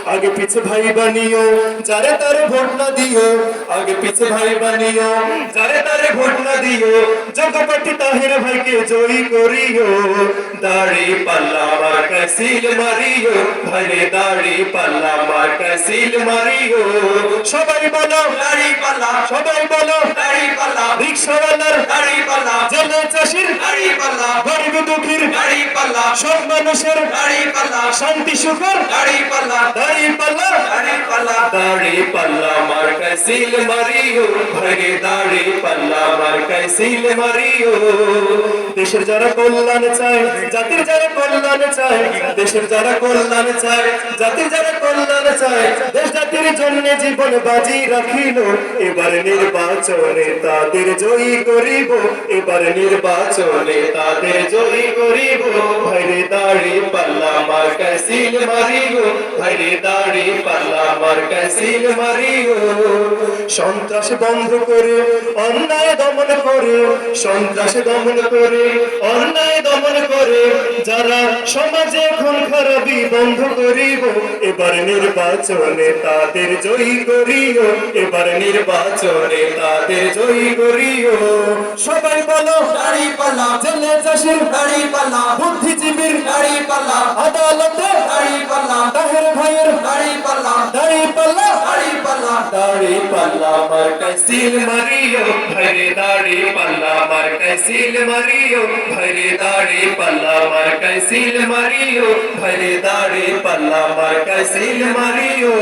आगे पीछे भाई बनियो जारे तारे भोट ना दियो आगे पीछे भाई बनियो जारे तारे भोट ना दियो जगपति ताहिर भाई के जोई करियो दाढ़ी पल्ला मार कैसील मारियो भाई दाढ़ी पल्ला मार कैसील मारियो সবাই বলো দাড়ি পাল্লা, সবাই বলো দাড়ি পাল্লা, রিকশাওয়ালার দাড়ি পাল্লা, জেলে চাষির দাড়ি পাল্লা, গরিব দুঃখীর দাড়ি পাল্লা, সব মানুষের দাড়ি পাল্লা, শান্তি সুখের দাড়ি পাল্লা, দাড়ি পাল্লা দাড়ি পাল্লা, দাড়ি পাল্লা মার कैसील মারিও ভাগে দাড়ি পাল্লা মার कैसील মারিও দেশের যারা কল্যাণ চায় জাতির যারা কল্যাণ চায় দেশের যারা কল্যাণ চায় জাতির যারা কল্যাণ চায় দেশ জাতির জন্য জীবন বাজি রাখিল এবার নির্বাচনে তাদের জয়ী করিব এবার নির্বাচনে তাদের জয়ী করিব ভাইরে দাড়ি পাল্লা মার कैसील মারিও ভাইরে দাড়ি পাল্লা মার कैसील মারিও সন্ত্রাস বন্ধ করে অন্যায় দমন করে সন্ত্রাস দমন করে অন্যায় দমন করে যারা সমাজে খুন খারাপি বন্ধ করিব এবার নির্বাচনে তাদের জয়ী করিও এবার নির্বাচনে তাদের জয়ী করিও সবাই বলো দাড়ি পাল্লা, জেলে চাষির দাড়ি পাল্লা, বুদ্ধিজীবীর দাড়ি পাল্লা, আদালতে দাড়ি পাল্লা, তাহের ভাইয়ের দাড়ি পাল্লা, দাড়ি পাল্লা দাড়ি পাল্লা, दाढ़ी पल्ला मार कैसील मारियो भरे दाढ़ी पल्ला मार कैसील मारियो भरे दाढ़ी पल्ला मार कैसील मारियो भरे दाढ़ी पल्ला मार कैसील मारियो।